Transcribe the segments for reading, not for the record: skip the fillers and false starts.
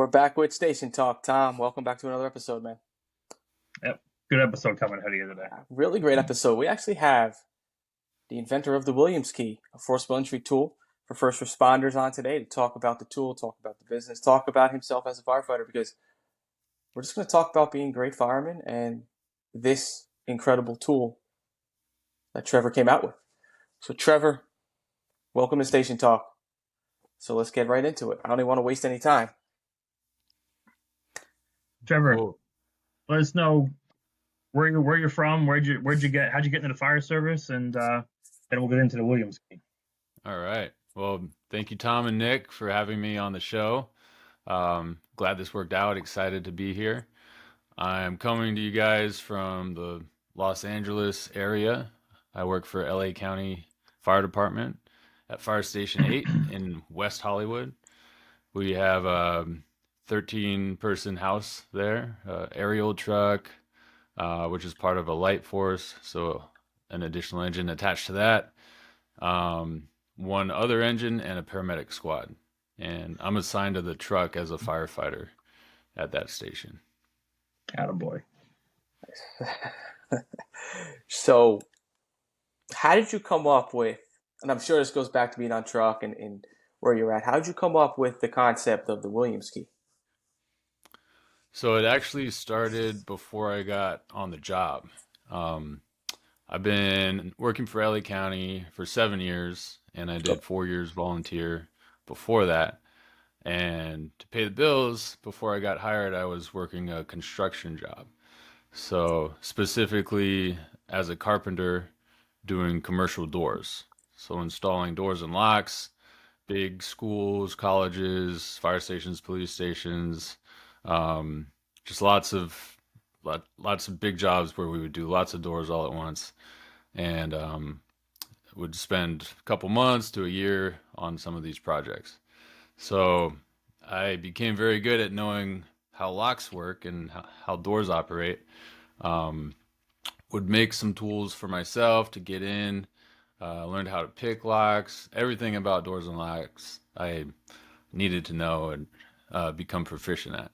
we're back with Station Talk. Tom, welcome back to another episode, man. Yep. Good episode coming ahead of you today. Really great episode. We actually have the inventor of the Williams key, a forcible entry tool for first responders on today to talk about the tool, talk about the business, talk about himself as a firefighter, because we're just going to talk about being great firemen and this incredible tool that Trevor came out with. So Trevor, welcome to Station Talk. So let's get right into it. I don't even want to waste any time. Trevor, Cool. let us know where you're from, how'd you get into the fire service, and then we'll get into the Williams key. All right. Well, thank you, Tom and Nick, for having me on the show. Glad this worked out. Excited to be here. I'm coming to you guys from the Los Angeles area. I work for LA County Fire Department at Fire Station 8 in West Hollywood. We have a 13-person house there, aerial truck, which is part of a light force, so an additional engine attached to that, one other engine, and a paramedic squad. And I'm assigned to the truck as a firefighter at that station. Attaboy. So how did you come up with, and I'm sure this goes back to being on truck and where you're at, how did you come up with the concept of the Williams key? So it actually started before I got on the job. I've been working for LA County for 7 years, and I did 4 years volunteer before that. And to pay the bills, before I got hired, I was working a construction job. So specifically as a carpenter doing commercial doors. So installing doors and locks, big schools, colleges, fire stations, police stations, just lots of big jobs where we would do lots of doors all at once, and would spend a couple months to a year on some of these projects. So I became very good at knowing how locks work and how doors operate. Would make some tools for myself to get in, learned how to pick locks, everything about doors and locks I needed to know and become proficient at.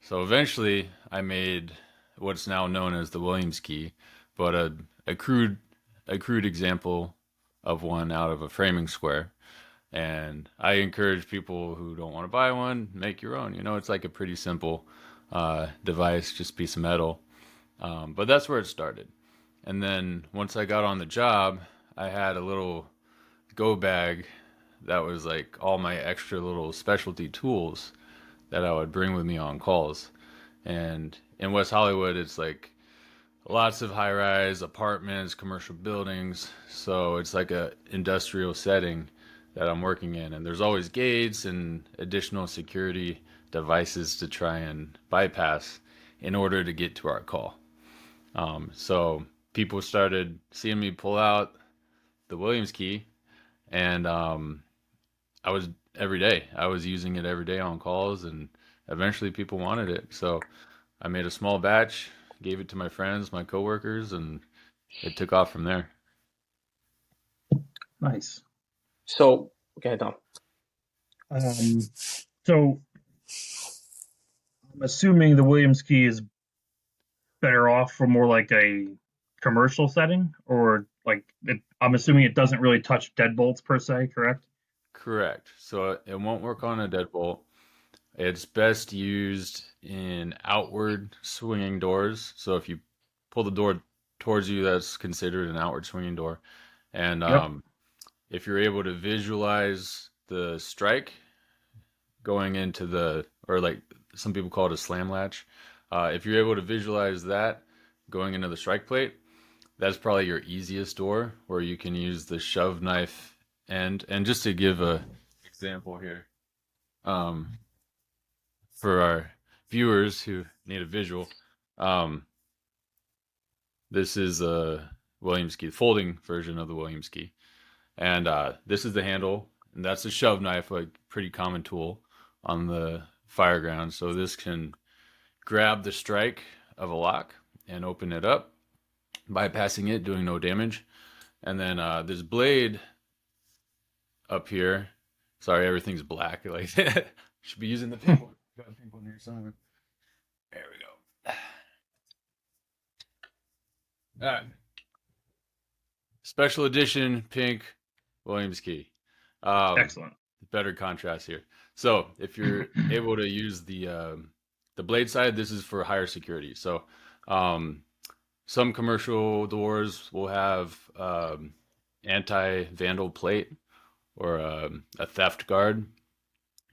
So eventually I made what's now known as the Williams key, but a crude example of one out of a framing square. And I encourage people who don't want to buy one, make your own. It's like a pretty simple device, just a piece of metal. But that's where it started. And then once I got on the job, I had a little go bag that was like all my extra little specialty tools that I would bring with me on calls. And in West Hollywood, it's like lots of high-rise apartments, commercial buildings. So it's like a industrial setting that I'm working in. And there's always gates and additional security devices to try and bypass in order to get to our call. So people started seeing me pull out the Williams key, and I was using it every day on calls, and eventually people wanted it. So I made a small batch, gave it to my friends, my coworkers, and it took off from there. Nice. So, okay, Tom. So I'm assuming the Williams key is better off for more like a commercial setting, or I'm assuming it doesn't really touch deadbolts per se, correct? Correct. So it won't work on a deadbolt. It's best used in outward swinging doors. So if you pull the door towards you, that's considered an outward swinging door. And Yep. if you're able to visualize the strike going into or like some people call it a slam latch. If you're able to visualize that going into the strike plate, that's probably your easiest door where you can use the shove knife end. And just to give a example here, for our viewers who need a visual, this is a Williams key, folding version of the Williams key. And this is the handle, and that's a shove knife, like pretty common tool on the fire ground. So this can grab the strike of a lock and open it up, bypassing it, doing no damage. And then this blade up here, sorry, everything's black, like should be using the paper. Got a pink one here somewhere. There we go. All right. Special edition pink Williams key. Excellent. Better contrast here. So if you're able to use the blade side, this is for higher security. So some commercial doors will have anti-vandal plate or a theft guard,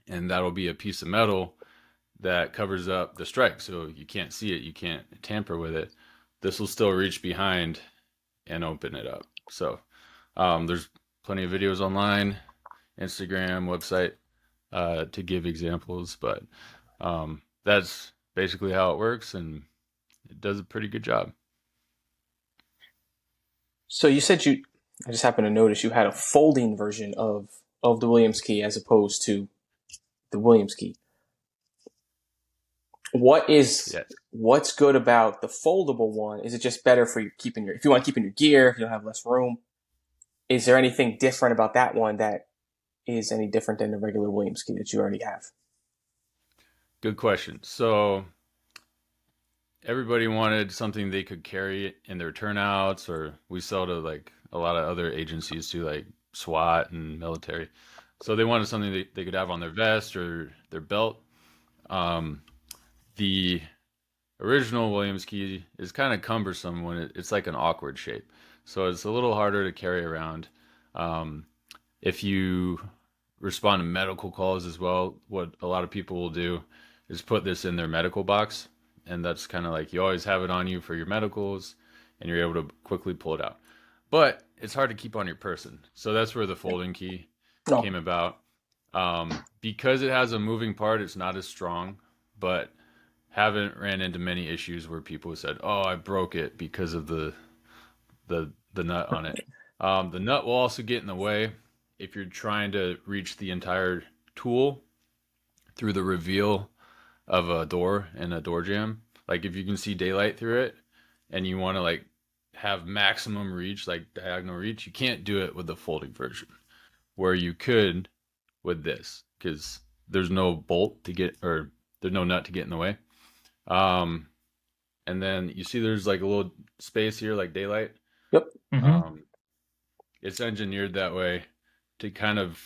and that'll be a piece of metal that covers up the strike, so you can't see it, you can't tamper with it. This will still reach behind and open it up. So there's plenty of videos online, Instagram, website to give examples, but that's basically how it works, and it does a pretty good job. So you said I just happened to notice you had a folding version of the Williams key as opposed to the Williams key. What's good about the foldable one? Is it just better for if you want to keep in your gear, if you don't have less room? Is there anything different about that one that is any different than the regular Williams key that you already have? Good question. So everybody wanted something they could carry in their turnouts, or we sell to like a lot of other agencies too, like SWAT and military. So they wanted something they could have on their vest or their belt. The original Williams key is kind of cumbersome when it's like an awkward shape. So it's a little harder to carry around. If you respond to medical calls as well, what a lot of people will do is put this in their medical box. And that's kind of like you always have it on you for your medicals, and you're able to quickly pull it out. But it's hard to keep on your person. So that's where the folding key came about. Because it has a moving part, it's not as strong, but haven't ran into many issues where people said, "Oh, I broke it because of the nut on it." The nut will also get in the way if you're trying to reach the entire tool through the reveal of a door and a door jamb. Like if you can see daylight through it and you want to like have maximum reach, like diagonal reach, you can't do it with the folding version, where you could with this, because there's no bolt to get, or there's no nut to get in the way. And then you see there's like a little space here, like daylight. Yep. Mm-hmm. It's engineered that way to kind of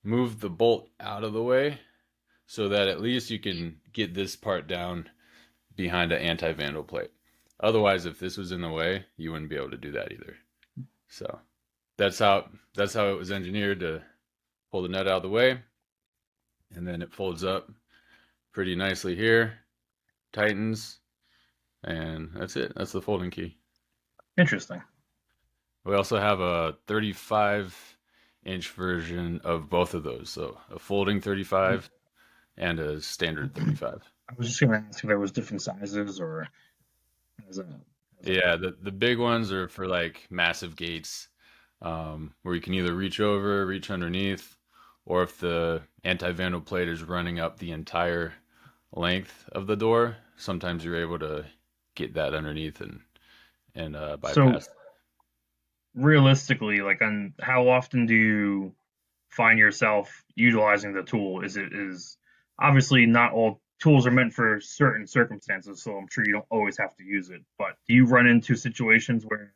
move the bolt out of the way so that at least you can get this part down behind an anti-vandal plate. Otherwise, if this was in the way, you wouldn't be able to do that either. So that's how it was engineered, to pull the nut out of the way, and then it folds up pretty nicely here, tightens, and that's it. That's the folding key. Interesting. We also have a 35-inch version of both of those. So a folding 35 and a standard 35. I was just going to ask if there was different sizes, or Yeah, the big ones are for like massive gates, where you can either reach over, reach underneath, or if the anti-vandal plate is running up the entire length of the door, sometimes you're able to get that underneath and bypass. So realistically, like, on how often do you find yourself utilizing the tool? Is obviously not all tools are meant for certain circumstances, so I'm sure you don't always have to use it. But do you run into situations where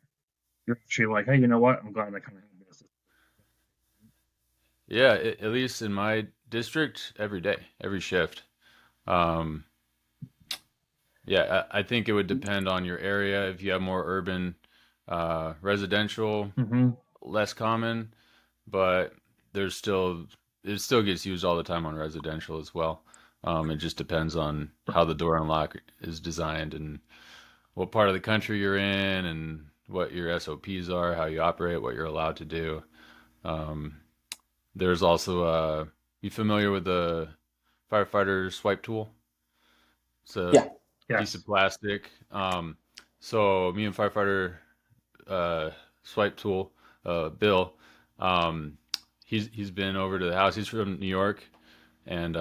you're actually like, hey, you know what? I'm glad I kind of have this. Yeah, at least in my district, every day, every shift. Yeah, I think it would depend on your area. If you have more urban, residential, Mm-hmm. less common, but it still gets used all the time on residential as well. It just depends on how the door unlock is designed and what part of the country you're in and what your SOPs are, how you operate, what you're allowed to do. There's also, you familiar with the firefighter swipe tool? It's a piece of plastic. So me and firefighter swipe tool, Bill, he's been over to the house. He's from New York, and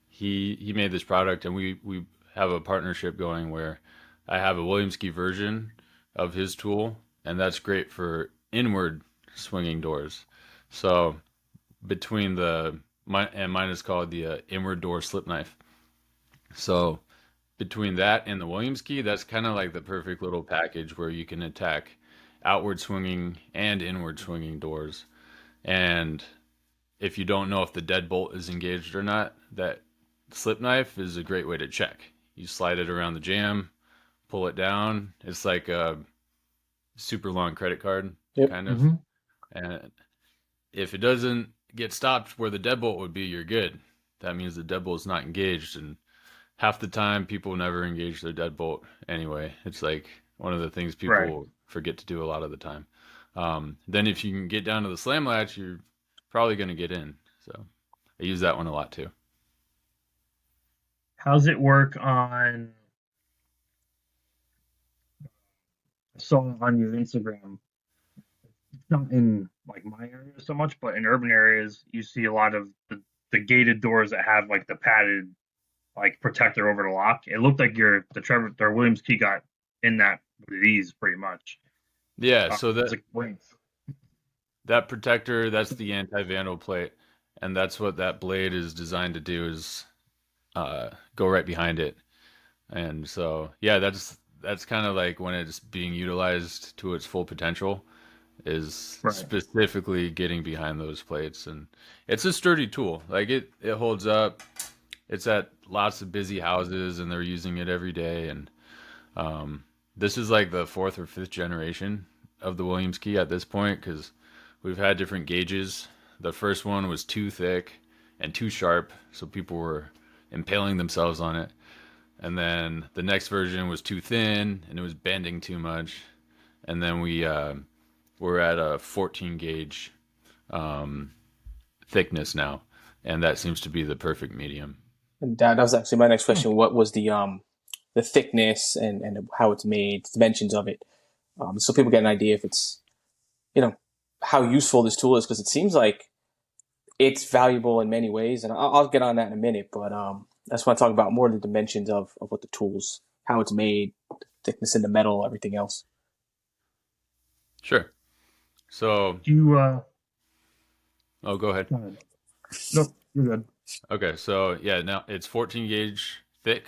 he made this product, and we have a partnership going where I have a Williams key version of his tool, and that's great for inward swinging doors. So between mine is called the inward door slip knife. So between that and the Williams key, that's kind of like the perfect little package where you can attack outward swinging and inward swinging doors. And if you don't know if the deadbolt is engaged or not, that slip knife is a great way to check. You slide it around the jamb, pull it down. It's like a super long credit card, Yep. kind of. Mm-hmm. And if it doesn't get stopped where the deadbolt would be, you're good. That means the deadbolt is not engaged. And half the time, people never engage their deadbolt anyway. It's like one of the things people forget to do a lot of the time. Then if you can get down to the slam latch, you're probably going to get in. So I use that one a lot too. How's it work on? I saw on your Instagram. It's not in like my area so much, but in urban areas, you see a lot of the gated doors that have like the padded like protector over the lock. It looked like the Trevor Williams key got in that with ease, pretty much. Yeah, so that protector, that's the anti-vandal plate, and that's what that blade is designed to do, is go right behind it. And so, yeah, that's kind of like when it's being utilized to its full potential, is specifically getting behind those plates. And it's a sturdy tool. Like it holds up. It's at lots of busy houses, and they're using it every day. And this is like the fourth or fifth generation of the Williams key at this point, because we've had different gauges. The first one was too thick and too sharp, so people were impaling themselves on it. And then the next version was too thin and it was bending too much. And then we're at a 14 gauge thickness now, and that seems to be the perfect medium. And that was actually my next question. What was the thickness and how it's made, dimensions of it, so people get an idea if it's, how useful this tool is, because it seems like it's valuable in many ways, and I'll get on that in a minute. But I just want to talk about more of the dimensions of what the tools, how it's made, thickness in the metal, everything else. Sure. So you oh, go ahead. No, you're good. Okay, so yeah, now it's 14 gauge thick,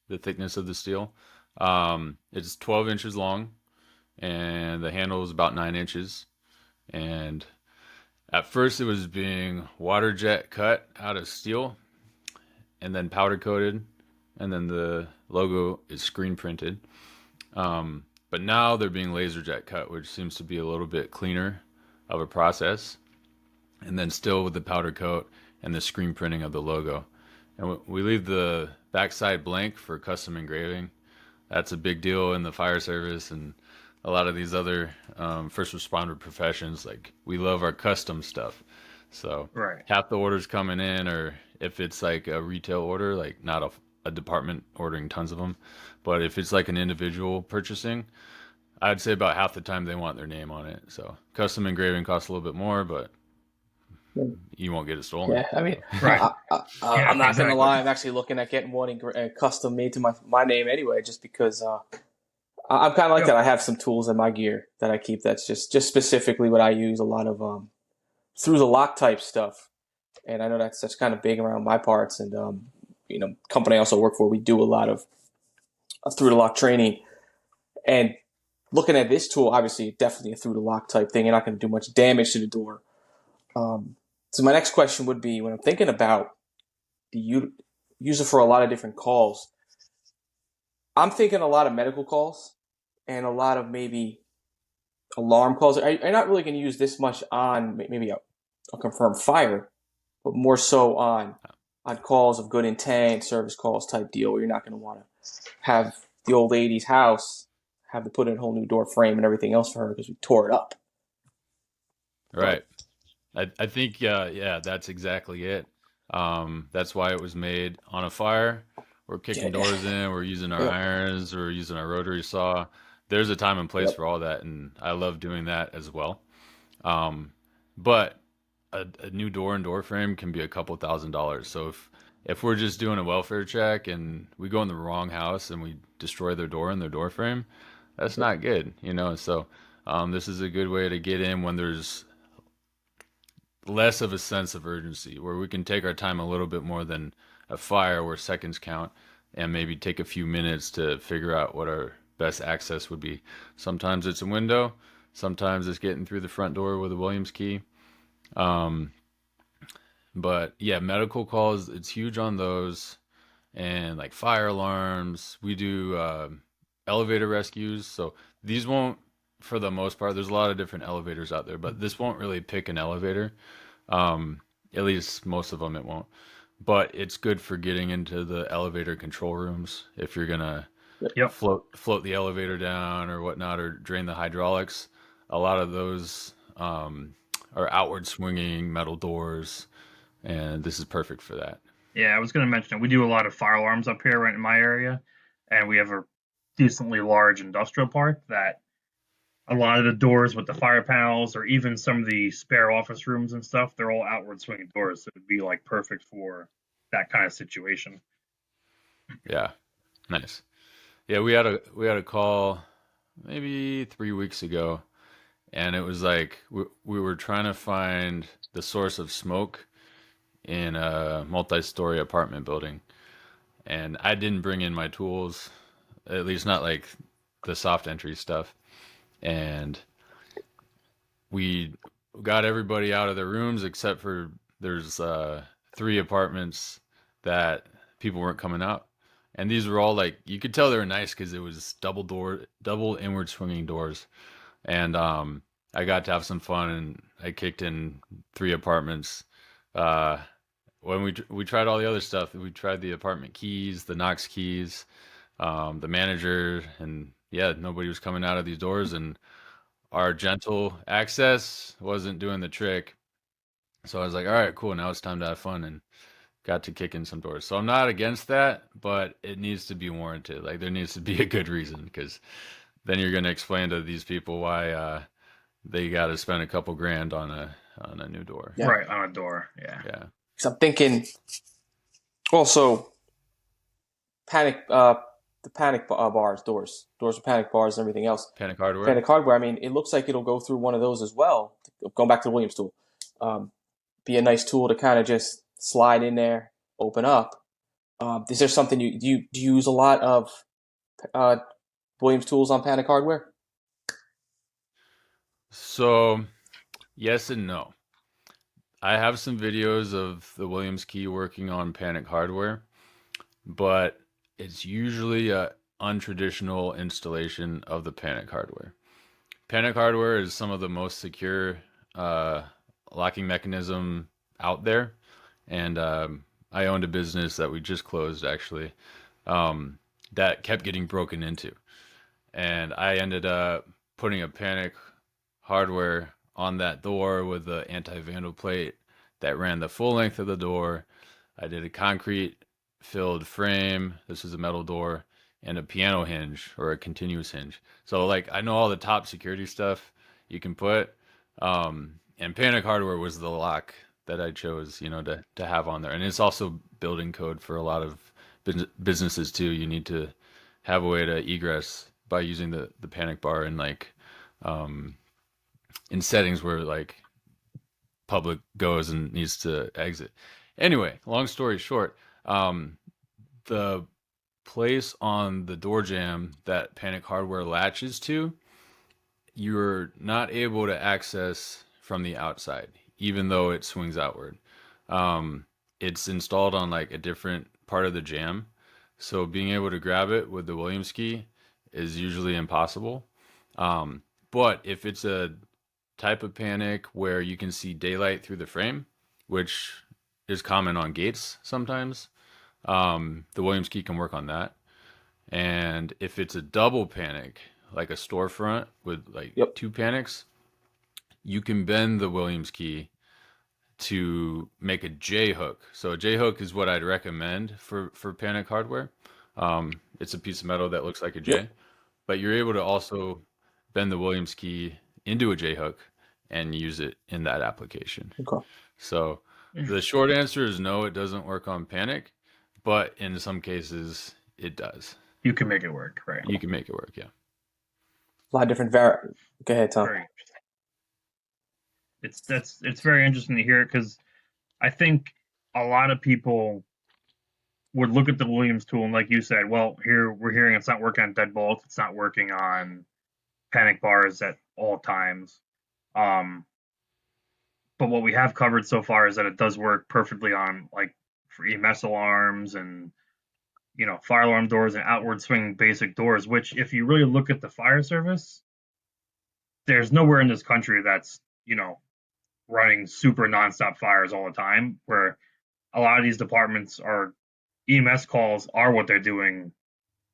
the thickness of the steel. It's 12 inches long, and the handle is about 9 inches. And at first it was being water jet cut out of steel and then powder coated, and then the logo is screen printed. But now they're being laser jet cut, which seems to be a little bit cleaner of a process, and then still with the powder coat and the screen printing of the logo. And we leave the backside blank for custom engraving. That's a big deal in the fire service and a lot of these other first responder professions. Like, we love our custom stuff. So half the orders coming in, or if it's like a retail order, like not a department ordering tons of them, but if it's like an individual purchasing, I'd say about half the time they want their name on it. So custom engraving costs a little bit more, but you won't get it stolen. Yeah, I mean, I'm not going to lie. I'm actually looking at getting one custom made to my name anyway, just because I'm kind of like that. I have some tools in my gear that I keep that's just specifically what I use, a lot of through the lock type stuff. And I know that's kind of big around my parts. And, company I also work for, we do a lot of through the lock training. And looking at this tool, obviously, definitely a through the lock type thing. You're not going to do much damage to the door. So my next question would be, when I'm thinking about the user for a lot of different calls, I'm thinking a lot of medical calls and a lot of maybe alarm calls. I'm not really going to use this much on maybe a confirmed fire, but more so on calls of good intent, service calls type deal, where you're not going to want to have the old lady's house, have to put in a whole new door frame and everything else for her because we tore it up. Right. I think, that's exactly it. That's why it was made on a fire. We're kicking doors in, we're using our irons, we're using our rotary saw. There's a time and place for all that, and I love doing that as well. But a new door and door frame can be a couple $1,000s. So if we're just doing a welfare check and we go in the wrong house and we destroy their door and their door frame, that's not good, So this is a good way to get in when there's less of a sense of urgency, where we can take our time a little bit more than a fire where seconds count. and maybe take a few minutes to figure out what our best access would be. Sometimes it's a window, sometimes it's getting through the front door with a Williams key. Um, but yeah, medical calls, it's huge on those, and like fire alarms. We do elevator rescues. So these won't, for the most part, there's a lot of different elevators out there, but this won't really pick an elevator. Um, at least most of them it won't. But it's good for getting into the elevator control rooms if you're gonna Yep. float the elevator down or whatnot, or drain the hydraulics. A lot of those are outward swinging metal doors, and this is perfect for that. Yeah, I was going to mention it. We do a lot of fire alarms up here right in my area, and we have a decently large industrial park that a lot of the doors with the fire panels, or even some of the spare office rooms and stuff, they're all outward swinging doors. So it'd be like perfect for that kind of situation. Yeah, nice. Yeah, we had a call maybe 3 weeks ago, and it was like we were trying to find the source of smoke in a multi-story apartment building, and I didn't bring in my tools, at least not like the soft entry stuff, and we got everybody out of their rooms except for there's three apartments that people weren't coming out, and these were all like you could tell they were nice because it was double inward swinging doors, and I got to have some fun, and I kicked in three apartments. Uh, when we tried all the other stuff, we tried the apartment keys, the Knox keys, the manager, and yeah, nobody was coming out of these doors, and our gentle access wasn't doing the trick. So I was like, all right, cool. Now it's time to have fun, and got to kick in some doors. So I'm not against that, but it needs to be warranted. Like there needs to be a good reason, because then you're going to explain to these people why they got to spend a couple grand on a new door. Yeah. Right, on a door. Yeah. Yeah. Because I'm thinking also panic, the panic bars, doors with panic bars and everything else. Panic hardware. Panic hardware. I mean, it looks like it'll go through one of those as well. Going back to the Williams tool, be a nice tool to kind of just slide in there, open up. Is there something do you use a lot of Williams tools on panic hardware? So, yes and no. I have some videos of the Williams key working on panic hardware, but it's usually a untraditional installation of the panic hardware. Panic hardware is some of the most secure locking mechanism out there, and I owned a business that we just closed actually, that kept getting broken into, and I ended up putting a panic hardware on that door with the anti-vandal plate that ran the full length of the door. I did a concrete filled frame. This is a metal door, and a piano hinge or a continuous hinge. So like I know all the top security stuff you can put. And panic hardware was the lock that I chose, to have on there. And it's also building code for a lot of businesses too. You need to have a way to egress by using the panic bar, and like in settings where like public goes and needs to exit. Anyway, long story short, the place on the door jamb that panic hardware latches to, you're not able to access from the outside, even though it swings outward. It's installed on like a different part of the jamb, so being able to grab it with the Williams key is usually impossible. But if it's a type of panic where you can see daylight through the frame, which is common on gates sometimes, the Williams key can work on that. And if it's a double panic, like a storefront with like two panics, you can bend the Williams key to make a J hook. So a J hook is what I'd recommend for panic hardware. It's a piece of metal that looks like a J, but you're able to also bend the Williams key into a J hook and use it in that application. Okay. So the short answer is no, it doesn't work on panic, but in some cases it does. You can make it work, right? You can make it work, yeah. A lot of different Go ahead, Tom. Very it's very interesting to hear it, because I think a lot of people would look at the Williams tool and, like you said, well, here we're hearing it's not working on deadbolts, it's not working on panic bars at all times. But what we have covered so far is that it does work perfectly on like for EMS alarms and fire alarm doors and outward swinging basic doors. Which, if you really look at the fire service, there's nowhere in this country that's running super nonstop fires all the time. Where a lot of these departments are EMS calls are what they're doing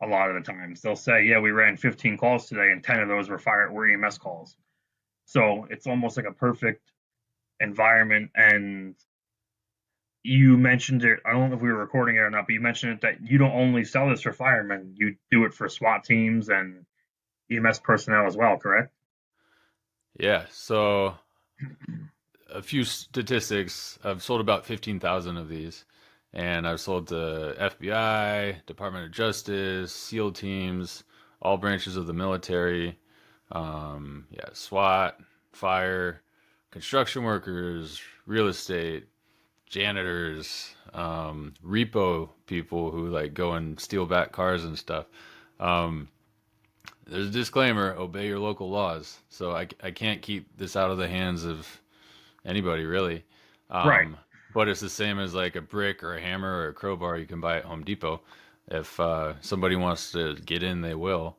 a lot of the times. They'll say, yeah, we ran 15 calls today and 10 of those were EMS calls. So it's almost like a perfect environment. And you mentioned it, I don't know if we were recording it or not, but you mentioned it that you don't only sell this for firemen, you do it for SWAT teams and EMS personnel as well, correct? Yeah, so a few statistics. I've sold about 15,000 of these, and I've sold to FBI, Department of Justice, SEAL teams, all branches of the military, SWAT, fire, construction workers, real estate, janitors, repo people who like go and steal back cars and stuff. There's a disclaimer: obey your local laws. So I can't keep this out of the hands of anybody really. Right. But it's the same as like a brick or a hammer or a crowbar you can buy at Home Depot. If somebody wants to get in, they will.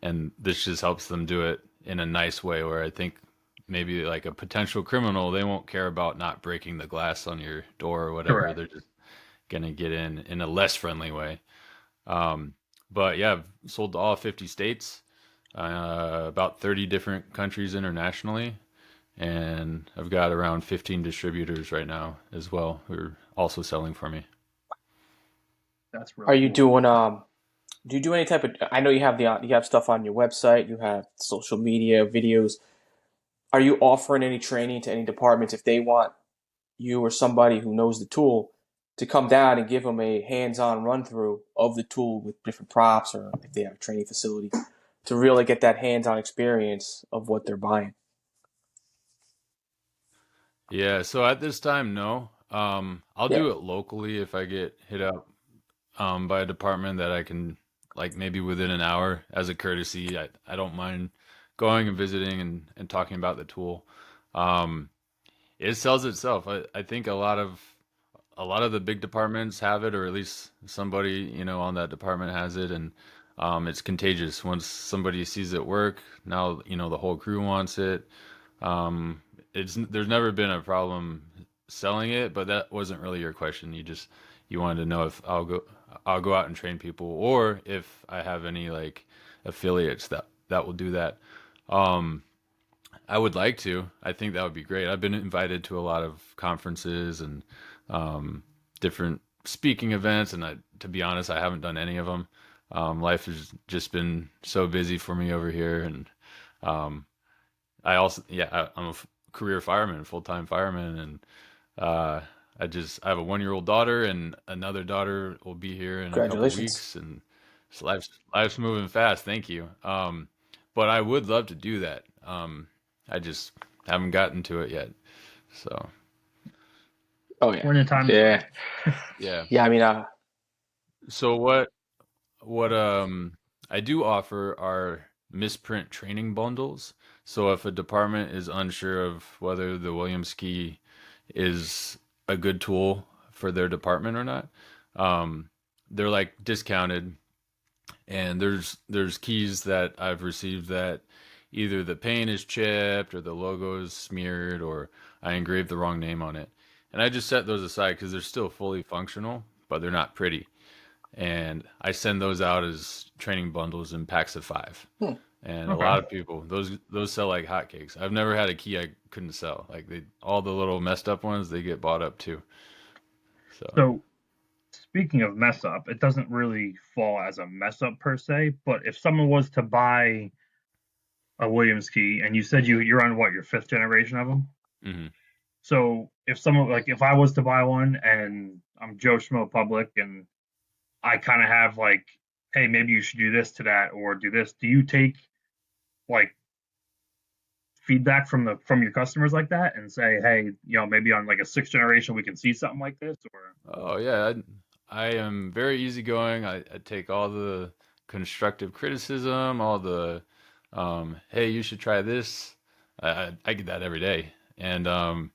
And this just helps them do it in a nice way, where I think maybe like a potential criminal, they won't care about not breaking the glass on your door or whatever. Correct. They're just gonna get in a less friendly way. But yeah, I've sold to all 50 states, about 30 different countries internationally, and I've got around 15 distributors right now as well who are also selling for me. That's Are really you cool. doing do you do any type of, I know you have stuff on your website, you have social media, videos. Are you offering any training to any departments if they want you or somebody who knows the tool to come down and give them a hands-on run through of the tool with different props, or if they have a training facility to really get that hands-on experience of what they're buying? Yeah, so at this time, no. I'll Yeah. do it locally if I get hit up by a department that I can, like maybe within an hour as a courtesy. I don't mind going and visiting and talking about the tool. Um, it sells itself. I think a lot of the big departments have it, or at least somebody, on that department has it, and it's contagious. Once somebody sees it work, now, the whole crew wants it. Um, there's never been a problem selling it, but that wasn't really your question. You wanted to know if I'll go out and train people, or if I have any like affiliates that will do that. Um, I would like to. I think that would be great. I've been invited to a lot of conferences and um, different speaking events, and to be honest, I haven't done any of them. Life has just been so busy for me over here, and um, I'm a career fireman, full-time fireman, and uh, I have a 1-year-old daughter, and another daughter will be here in a couple Congratulations. weeks, and so life's moving fast. Thank you. But I would love to do that. I just haven't gotten to it yet. So Oh yeah. When the time is Yeah. right. yeah. Yeah, I mean, So what I do offer are misprint training bundles. So if a department is unsure of whether the Williams key is a good tool for their department or not, um, they're like discounted, and there's keys that I've received that either the paint is chipped or the logo is smeared or I engraved the wrong name on it. And I just set those aside because they're still fully functional, but they're not pretty. And I send those out as training bundles in packs of 5. And a Okay. lot of people, those sell like hotcakes. I've never had a key I couldn't sell. Like all the little messed up ones, they get bought up too. So So speaking of mess up, it doesn't really fall as a mess up per se, but if someone was to buy a Williams key, and you said you're on what, your fifth generation of them? mhm. So if someone, like, if I was to buy one and I'm Joe Schmo Public and I kind of have like, hey, maybe you should do this to that or do this, do you take like feedback from your customers like that and say, hey, maybe on like a sixth generation we can see something like this? Or Oh yeah, I am very easygoing. I take all the constructive criticism, all the hey, you should try this. I get that every day, and I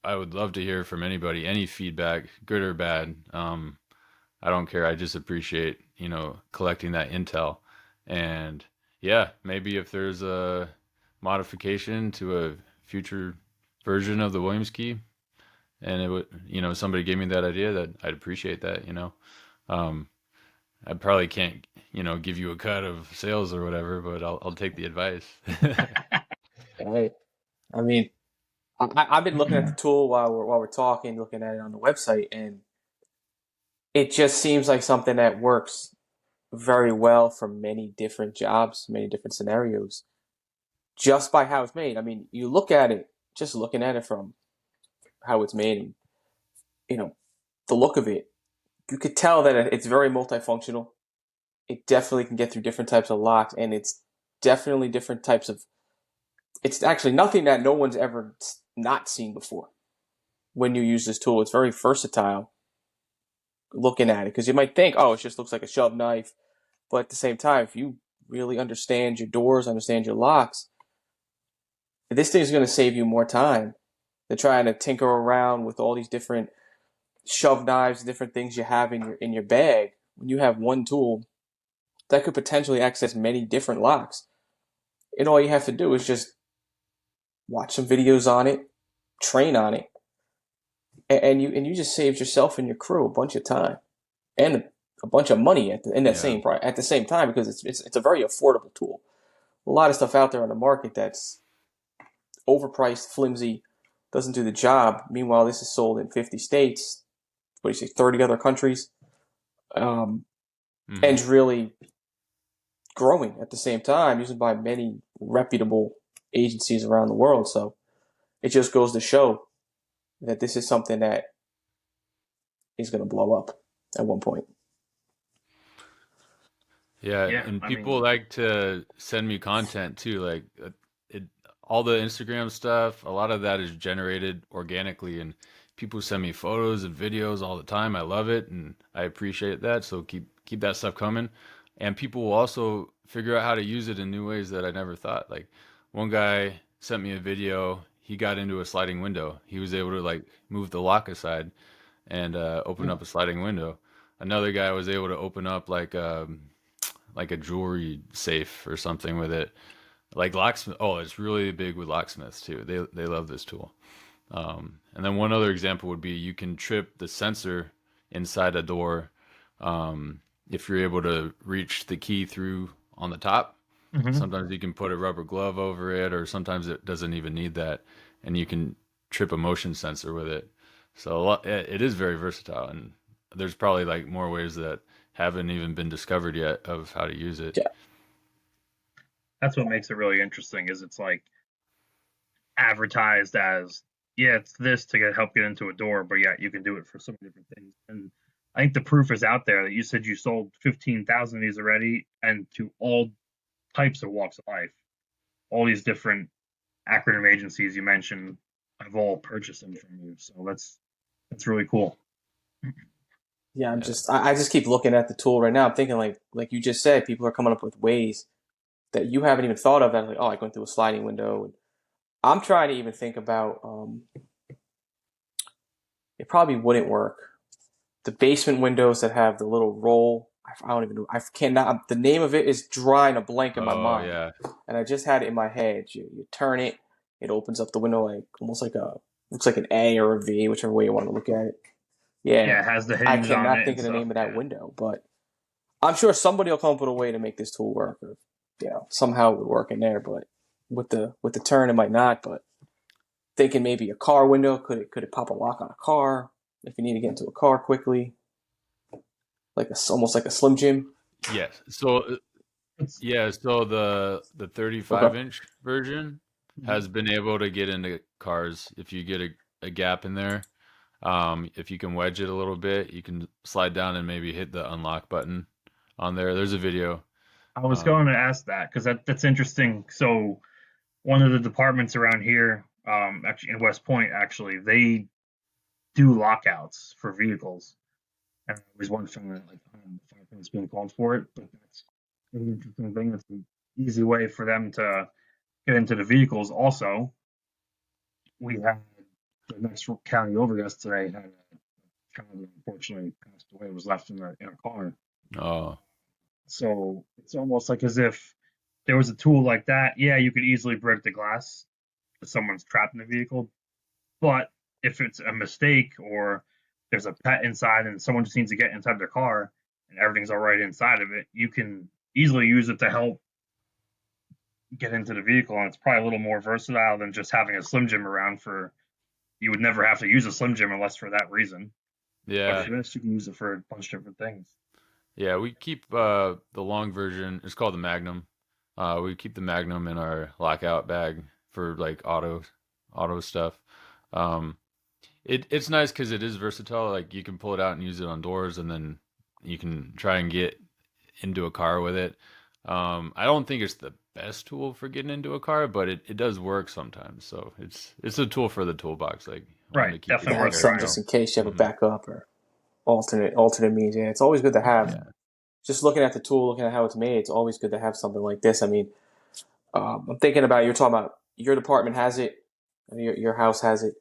I would love to hear from anybody, any feedback, good or bad. I don't care. I just appreciate, collecting that intel. And yeah, maybe if there's a modification to a future version of the Williams key, and it would, somebody gave me that idea, that I'd appreciate that. Um, I probably can't, give you a cut of sales or whatever, but I'll take the advice. Right. I mean, I've been looking at the tool while we're talking, looking at it on the website, and it just seems like something that works very well for many different jobs, many different scenarios, just by how it's made. I mean, you look at it, just looking at it from how it's made, and, the look of it, you could tell that it's very multifunctional. It definitely can get through different types of locks, and it's definitely different types of. It's actually nothing that no one's ever not seen before. When you use this tool, it's very versatile. Looking at it, because you might think, oh, it just looks like a shove knife, but at the same time, if you really understand your doors, understand your locks, this thing is going to save you more time than trying to tinker around with all these different shove knives, different things you have in your bag. When you have one tool that could potentially access many different locks, and all you have to do is just watch some videos on it, train on it, and you just saved yourself and your crew a bunch of time and a bunch of money at Yeah. the same time, because it's a very affordable tool. A lot of stuff out there on the market that's overpriced, flimsy, doesn't do the job. Meanwhile, this is sold in 50 states. What do you say, 30 other countries, and Hmm. is really growing at the same time, used by many reputable agencies around the world. So it just goes to show that this is something that is going to blow up at one point. Yeah, Yeah, and I people mean, like to send me content too, like it, all the Instagram stuff. A lot of that is generated organically, and people send me photos and videos all the time. I love it, and I appreciate that. So keep that stuff coming. And people will also figure out how to use it in new ways that I never thought. Like one guy sent me a video. He got into a sliding window. He was able to like move the lock aside and open up a sliding window. Another guy was able to open up like a jewelry safe or something with it. Like locksmith. Oh, it's really big with locksmiths too. They love this tool. And then one other example would be you can trip the sensor inside a door if you're able to reach the key through on the top. mhm. Sometimes you can put a rubber glove over it, or sometimes it doesn't even need that, and you can trip a motion sensor with it. So it is very versatile, and there's probably like more ways that haven't even been discovered yet of how to use it. Yeah, That's what makes it really interesting. Is it's like advertised as, yeah, it's this to help get into a door, but yeah, you can do it for so many different things. And I think the proof is out there that you said you sold 15,000 of these already, and to all types of walks of life. All these different acronym agencies you mentioned have all purchased them from you. So that's really cool. yeah. Yeah. I just keep looking at the tool right now. I'm thinking, like you just said, people are coming up with ways that you haven't even thought of. That, like, oh, like going through a sliding window. And I'm trying to even think about. It probably wouldn't work. The basement windows that have the little roll. I don't even know. I cannot. The name of it is drawing a blank in my Oh mind, yeah. and I just had it in my head. You turn it, it opens up the window like almost like looks like an A or a V, whichever way you want to look at it. Yeah, Yeah, it has the I hinge on cannot it think and of the stuff. name of that Yeah. window, but I'm sure somebody will come up with a way to make this tool work, or somehow it would work in there. But with the turn, it might not. But thinking maybe a car window, could it pop a lock on a car if you need to get into a car quickly, like almost like a Slim Jim. Yes. So It's yeah, so the Okay. 35 inch version mhm. has been able to get into cars if you get a gap in there. If you can wedge it a little bit, you can slide down and maybe hit the unlock button on there. There's a video. I was going Um, to ask that because that's interesting. So one of the departments around here, actually in West Point, actually, they do lockouts for vehicles. And I always wondered that like the fire department's being called for it, but that's an interesting thing. That's an easy way for them to get into the vehicles. Also, we had the next county over yesterday had a child that unfortunately passed away, was left in a car. Oh, So it's almost like as if there was a tool like that. Yeah, you could easily break the glass if someone's trapped in the vehicle. But if it's a mistake or there's a pet inside and someone just needs to get inside their car and everything's all right inside of it, you can easily use it to help get into the vehicle. And it's probably a little more versatile than just having a Slim Jim around for, you would never have to use a Slim Jim unless for that reason. yeah. But for this, you can use it for a bunch of different things. Yeah, we keep the long version. It's called the Magnum. We keep the Magnum in our lockout bag for like auto stuff. Um, it's nice because it is versatile. Like you can pull it out and use it on doors, and then you can try and get into a car with it. I don't think it's the best tool for getting into a car, but it does work sometimes. So it's a tool for the toolbox. Like Right, to keep definitely Yeah, it worth have trying. some just in case you have a backup or alternate means. Yeah, it's always good to have. Yeah. Just looking at the tool, looking at how it's made, it's always good to have something like this. I mean, I'm thinking about, you're talking about your department has it, your house has it.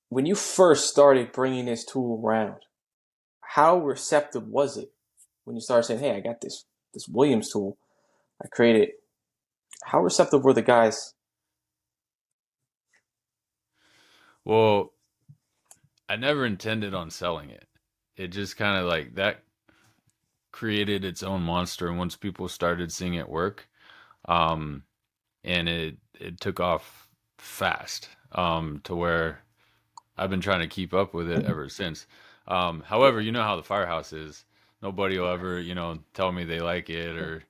When you first started bringing this tool around, how receptive was it when you started saying, "Hey, I got this Williams tool, I created"? How receptive were the guys? Well, I never intended on selling it. It just kind of like that created its own monster once people started seeing it work. Um, and it took off fast to where I've been trying to keep up with it ever since. However, you know how the Firehouse is. Nobody will ever, tell me they like it, or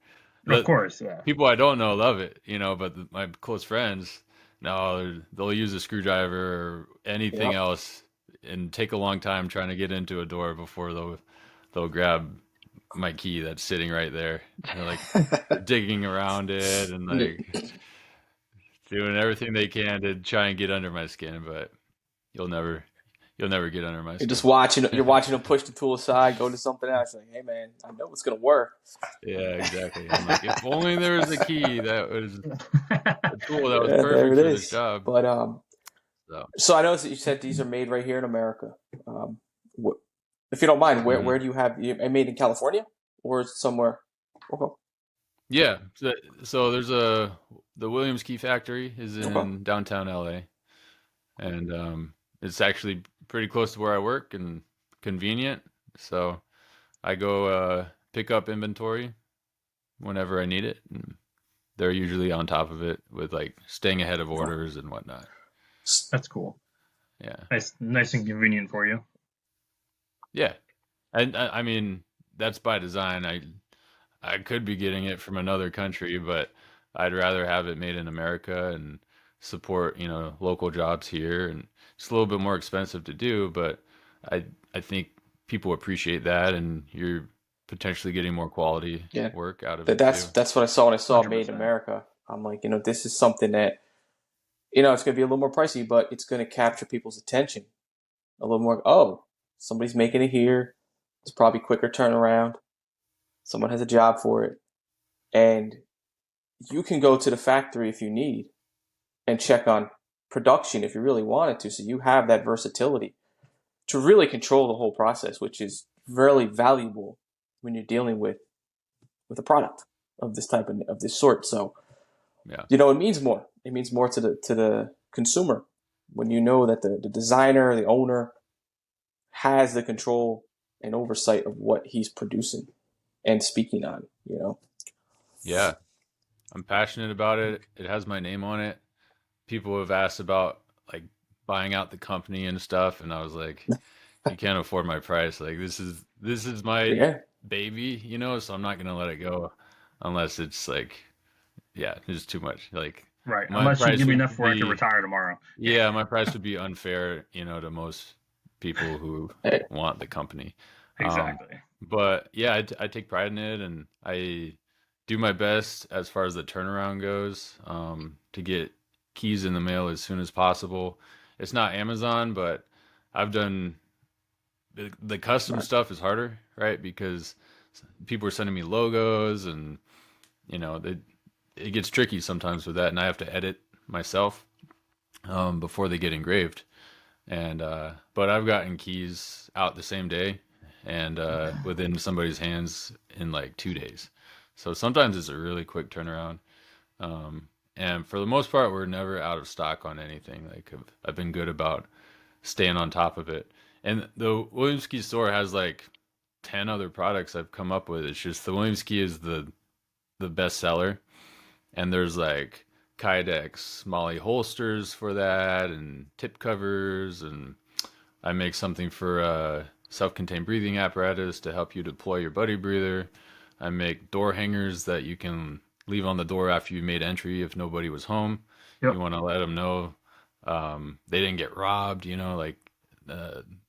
Of the course, yeah. people I don't know love it, but my close friends, no, they'll use a screwdriver or anything Yep. else and take a long time trying to get into a door before they'll grab my key that's sitting right there. They're like digging around it and like doing everything they can to try and get under my skin, but you'll never get under my You're skin. just watching. You're watching them push the tool aside, go to something else. Like, hey man, I know it's gonna work. Yeah, exactly. I'm like, if only there was a key that was a tool that was Yeah, there perfect it for this is. job. But So so I noticed that you said these are made right here in America. If you don't mind, where do you have you made in California or somewhere? Okay. yeah, so there's the Williams Key Factory is in downtown LA, and it's actually pretty close to where I work and convenient. So I go pick up inventory whenever I need it, and they're usually on top of it with like staying ahead of orders and whatnot. That's cool. Yeah, Nice and convenient for you. yeah, and I mean that's by design. I could be getting it from another country, but I'd rather have it made in America and support, local jobs here. And it's a little bit more expensive to do, but I think people appreciate that, and you're potentially getting more quality Yeah. work out of it That's too. that's what I saw when I saw Made in 100%. America. I'm like, this is something that, it's going to be a little more pricey, but it's going to capture people's attention a little more. Oh, somebody's making it here. It's probably quicker turnaround. Someone has a job for it, and you can go to the factory if you need and check on production if you really wanted to. So you have that versatility to really control the whole process, which is really valuable when you're dealing with a product of this type of this sort. So, Yeah. it means more. It means more to the consumer when you know that the designer, the owner, has the control and oversight of what he's producing and speaking on. Yeah. I'm passionate about it. It has my name on it. People have asked about like buying out the company and stuff, and I was like, you can't afford my price. Like this is my Yeah. baby, so I'm not gonna let it go unless it's like, yeah, it's too much. Like Right. my Unless you price give me would enough where I can be, retire tomorrow. yeah, my price would be unfair, to most people who Hey. want the company. Exactly. But yeah, I take pride in it, and I do my best as far as the turnaround goes, to get keys in the mail as soon as possible. It's not Amazon, but I've done the custom Right. stuff is harder, right? Because people are sending me logos, and it gets tricky sometimes with that, and I have to edit myself before they get engraved. And but I've gotten keys out the same day and within somebody's hands in like 2 days. So sometimes it's a really quick turnaround. And for the most part, we're never out of stock on anything. Like I've been good about staying on top of it. And the Williams Key store has like 10 other products I've come up with. It's just the Williams Key is the best seller, and there's like Kydex Molly holsters for that, and tip covers, and I make something for self-contained breathing apparatus to help you deploy your buddy breather. I make door hangers that you can leave on the door after you made entry if nobody was home. Yep. You want to let them know they didn't get robbed, like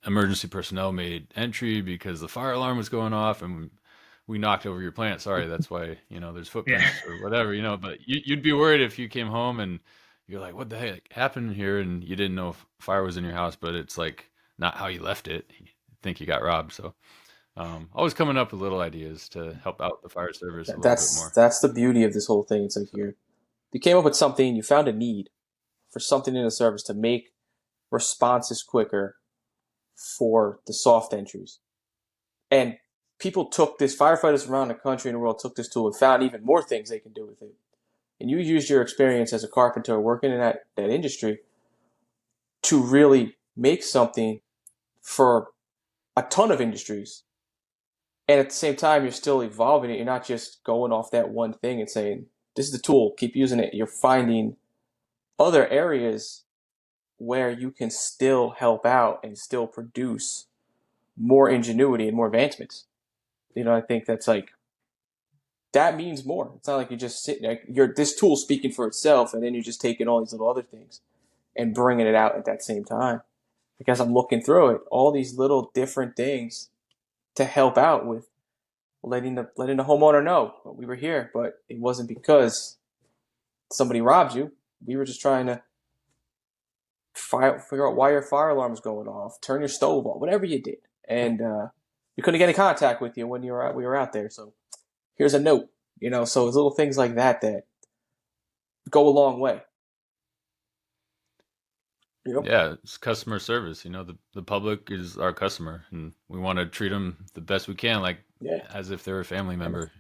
emergency personnel made entry because the fire alarm was going off and we knocked over your plant. Sorry, that's why, there's footprints Yeah. or whatever, but you'd be worried if you came home and you're like, what the heck happened here? And you didn't know if fire was in your house, but it's like not how you left it. You think you got robbed. So always coming up with little ideas to help out the fire service a little bit more. That's the beauty of this whole thing. It's like you came up with something, you found a need for something in the service to make responses quicker for the soft entries. And people took this, firefighters around the country and the world took this tool and found even more things they can do with it. And you used your experience as a carpenter working in that industry to really make something for a ton of industries. And at the same time, you're still evolving it. You're not just going off that one thing and saying, this is the tool, keep using it. You're finding other areas where you can still help out and still produce more ingenuity and more advancements. I think that's like, that means more. It's not like you're just sitting there. You're this tool speaking for itself, and then you're just taking all these little other things and bringing it out at that same time. Because I'm looking through it, all these little different things to help out with letting the homeowner know we were here, but it wasn't because somebody robbed you. We were just trying to figure out why your fire alarm was going off, turn your stove off, whatever you did, and you couldn't get in contact with you when we were out there. So here's a note, So it's little things like that go a long way. Yeah, it's customer service. The public is our customer, and we want to treat them the best we can, like as if they're a family member.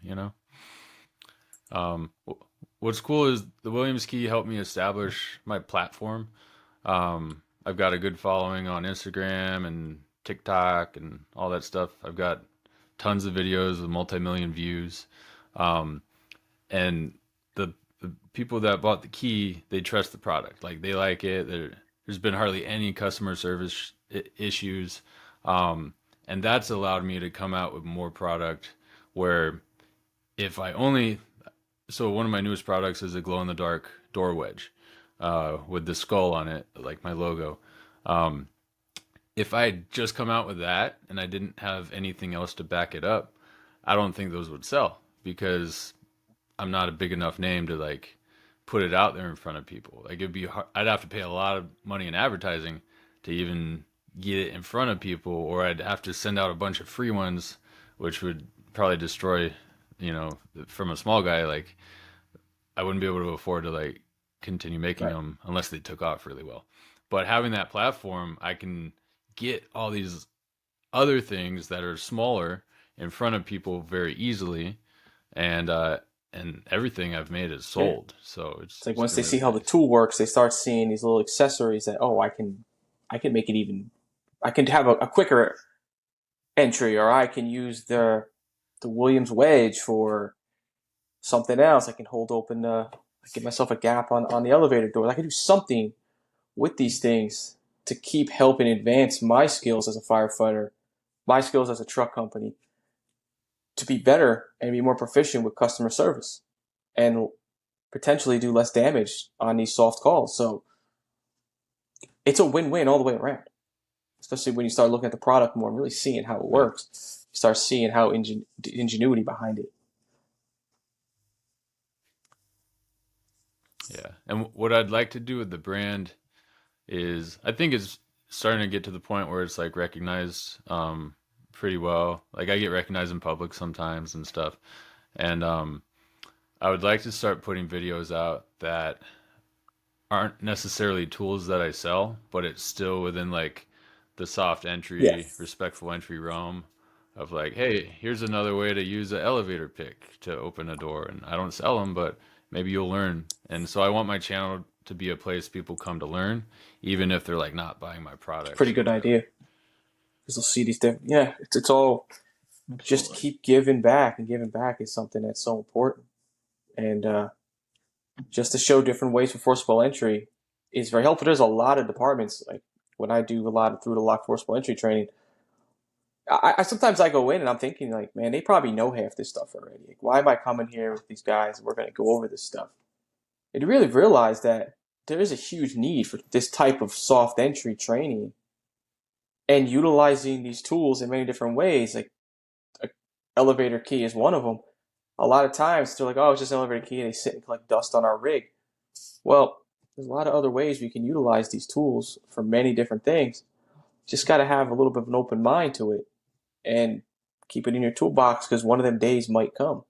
What's cool is the Williams Key helped me establish my platform. I've got a good following on Instagram and TikTok and all that stuff. I've got tons of videos with multi-million views. And the people that bought the key, they trust the product. Like they like it. There's been hardly any customer service issues. And that's allowed me to come out with more product where so one of my newest products is a glow in the dark door wedge. With the skull on it, like my logo. If I had just come out with that and I didn't have anything else to back it up, I don't think those would sell because I'm not a big enough name to like put it out there in front of people. Like it'd be hard. I'd have to pay a lot of money in advertising to even get it in front of people, or I'd have to send out a bunch of free ones, which would probably destroy, from a small guy, like I wouldn't be able to afford to like continue making them unless they took off really well. But having that platform, I can get all these other things that are smaller in front of people very easily, and everything I've made is sold. So it's like once they see how the tool works, they start seeing these little accessories that I can make it even. I can have a quicker entry, or I can use the Williams wedge for something else. I can hold open give myself a gap on the elevator door. I can do something with these things to keep helping advance my skills as a firefighter, my skills as a truck company, to be better and be more proficient with customer service and potentially do less damage on these soft calls. So it's a win-win all the way around, especially when you start looking at the product more and really seeing how it works. You start seeing how ingenuity behind it. Yeah. And what I'd like to do with the brand is, I think starting to get to the point where it's like recognized pretty well. Like I get recognized in public sometimes and stuff. And I would like to start putting videos out that aren't necessarily tools that I sell, but it's still within like the soft entry, Yes. respectful entry realm of like, hey, here's another way to use an elevator pick to open a door. And I don't sell them, but maybe you'll learn. And so I want my channel to be a place people come to learn, even if they're like not buying my It's a products pretty or good whatever. idea because they'll see these different. Yeah, it's all just Absolutely. keep giving back, and giving back is something that's so important. And just to show different ways for forcible entry is very helpful. There's a lot of departments like when I do a lot of through the lock forcible entry training. I sometimes I go in and I'm thinking like, man, they probably know half this stuff already. Like, why am I coming here with these guys and we're going to go over this stuff? And you really realize that there is a huge need for this type of soft entry training and utilizing these tools in many different ways. Like a elevator key is one of them. A lot of times they're like, oh, it's just an elevator key and they sit and collect dust on our rig. Well, there's a lot of other ways we can utilize these tools for many different things. Just got to have a little bit of an open mind to it and keep it in your toolbox because one of them days might come.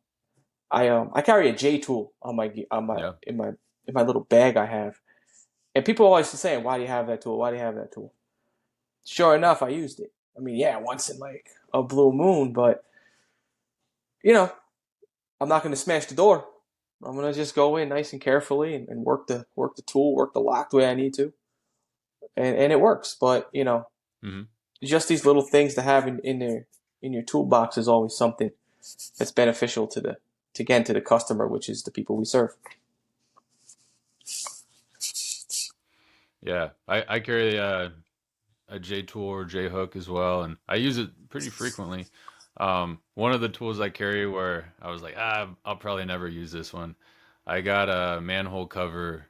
I carry a J tool on my Yeah. in my little bag I have, and people always say, "Why do you have that tool? Why do you have that tool?" Sure enough, I used it. I mean, yeah, once in like a blue moon, but you know, I'm not going to smash the door. I'm going to just go in nice and carefully and work the tool, work the lock the way I need to, and it works. But Hmm. just these little things to have in your toolbox is always something that's beneficial to the customer, which is the people we serve. Yeah. I carry a J tool or J hook as well, and I use it pretty frequently. One of the tools I carry where I was like, I'll probably never use this one. I got a manhole cover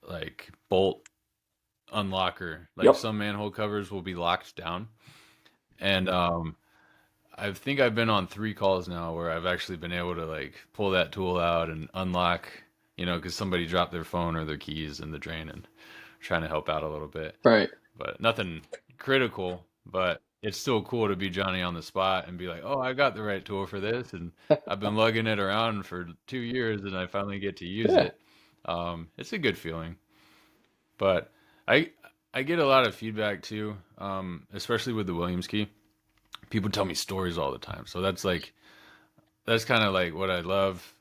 like bolt unlocker. Like Yep. some manhole covers will be locked down, and I think I've been on 3 calls now where I've actually been able to like pull that tool out and unlock, because somebody dropped their phone or their keys in the drain and trying to help out a little bit. Right. But nothing critical, but it's still cool to be Johnny on the spot and be like, oh, I got the right tool for this. And I've been lugging it around for 2 years and I finally get to use Yeah. it. It's a good feeling. But I I get a lot of feedback too, especially with the Williams key. People tell me stories all the time. So that's kind of like what I love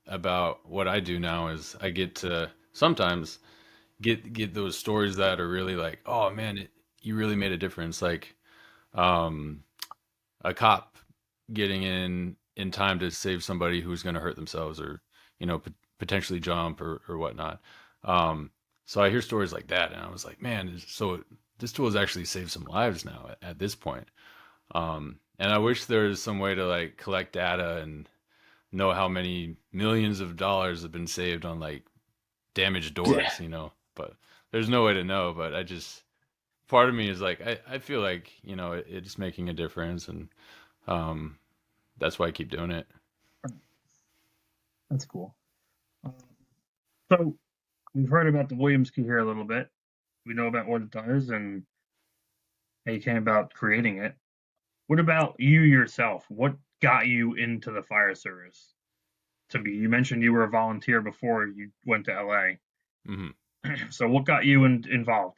about what I do now is I get to sometimes get those stories that are really like, oh man, you really made a difference. Like um, a cop getting in time to save somebody who's going to hurt themselves or potentially jump or whatnot. Um, so I hear stories like that, and I was like, man, so this tool has actually saved some lives now at this point. And I wish there was some way to like collect data and know how many millions of dollars have been saved on like damaged Yeah. doors. But there's no way to know. But I just, part of me is like, I feel like, it's making a difference. And um, that's why I keep doing it. That's cool. So we've heard about the Williams key here a little bit. We know about what it does and how you came about creating it. What about you yourself? What got you into the fire service? You mentioned you were a volunteer before you went to LA. Hmm. So what got you involved?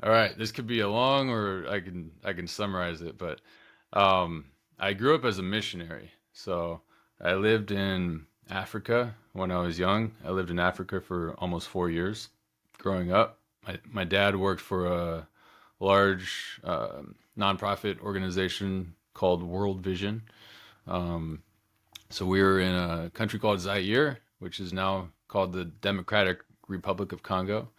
All right, this could be a long, or I can summarize it. But um, I grew up as a missionary, so I lived in Africa when I was young. I lived in Africa for almost 4 years growing up. My dad worked for a large nonprofit organization called World Vision. Um, so we were in a country called Zaire, which is now called the Democratic Republic of Congo.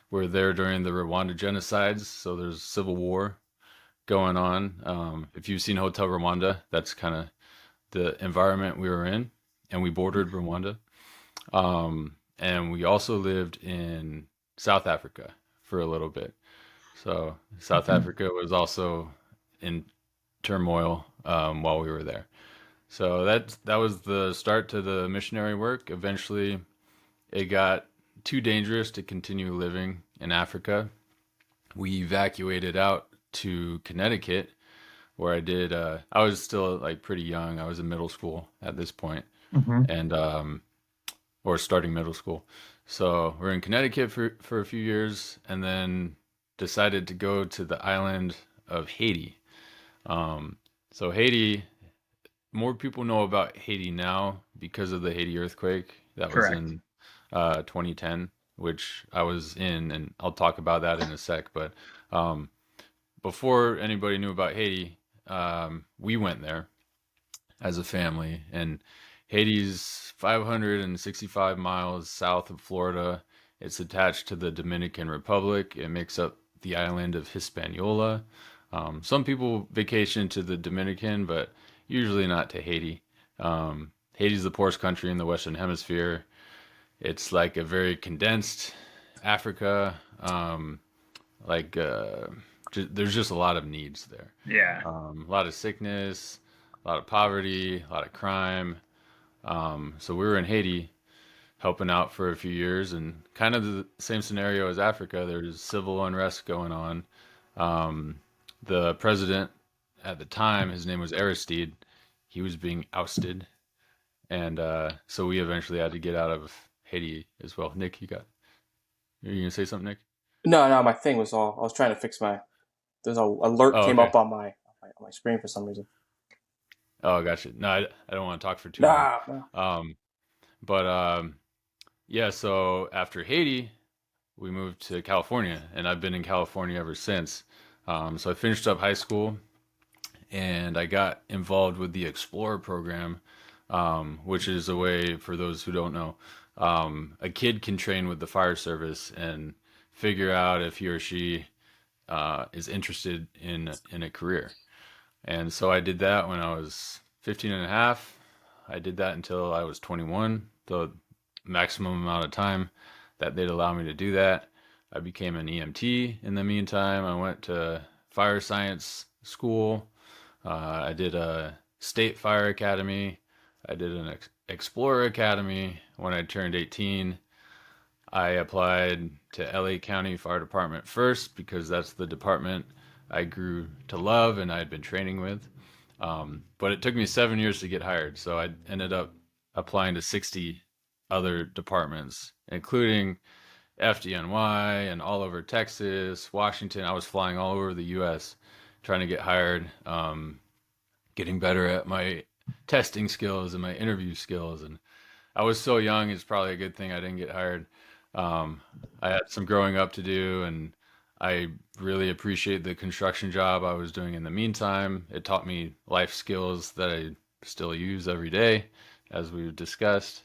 We're there during the Rwanda genocides, so there's civil war going on. If you've seen Hotel Rwanda, that's kind of the environment we were in, and we bordered Rwanda. And we also lived in South Africa for a little bit. So South Africa was also in turmoil while we were there. So that was the start to the missionary work. Eventually, it got too dangerous to continue living in Africa. We evacuated out to Connecticut, where I was still like pretty young. I was in middle school at this point, Mm-hmm. and or starting middle school. So we're in Connecticut for a few years, and then decided to go to the island of Haiti. Um, so Haiti, more people know about Haiti now because of the Haiti earthquake that was Correct. in 2010, which I was in, and I'll talk about that in a sec. But um, before anybody knew about Haiti, we went there as a family, and Haiti's 565 miles south of Florida. It's attached to the Dominican Republic. It makes up the island of Hispaniola. Some people vacation to the Dominican, but usually not to Haiti. Haiti's the poorest country in the Western Hemisphere. It's like a very condensed Africa. Like there's just a lot of needs there. Yeah. A lot of sickness, a lot of poverty, a lot of crime. So we were in Haiti helping out for a few years, and kind of the same scenario as Africa. There's civil unrest going on. The president at the time, his name was Aristide. He was being ousted, and so we eventually had to get out of Haiti as well. Nick, you gonna say something, Nick? No, my thing was all. I was trying to fix my. There's a alert Oh, came okay. up on my screen for some reason. Oh, gotcha. No, I don't want to talk for too long. No. Um, but yeah, so after Haiti, we moved to California, and I've been in California ever since. So I finished up high school, and I got involved with the Explorer program, which is a way, for those who don't know, a kid can train with the fire service and figure out if he or she is interested in a career. And so I did that when I was 15 and a half. I did that until I was 21, the maximum amount of time that they'd allow me to do that. I became an EMT in the meantime. I went to fire science school. I did a state fire academy. I did an Explorer academy. When I turned 18, I applied to LA County Fire Department first because that's the department I grew to love and I had been training with. But it took me 7 years to get hired, so I ended up applying to 60 other departments, including FDNY and all over Texas, Washington. I was flying all over the U.S. trying to get hired, getting better at my testing skills and my interview skills. And I was so young, it's probably a good thing I didn't get hired. I had some growing up to do, and I really appreciate the construction job I was doing in the meantime. It taught me life skills that I still use every day, as we've discussed.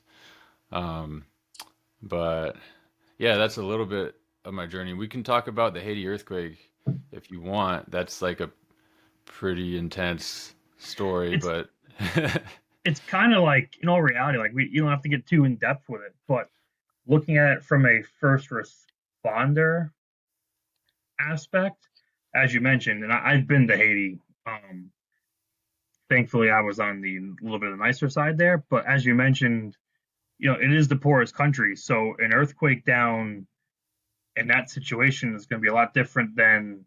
Um, but yeah, that's a little bit of my journey. We can talk about the Haiti earthquake if you want. That's like a pretty intense story, It's but it's kind of like, in all reality, like you don't have to get too in depth with it, but looking at it from a first responder aspect, as you mentioned, and I've been to Haiti. Thankfully, I was on the little bit of the nicer side there, but as you mentioned, it is the poorest country, so an earthquake down in that situation is going to be a lot different than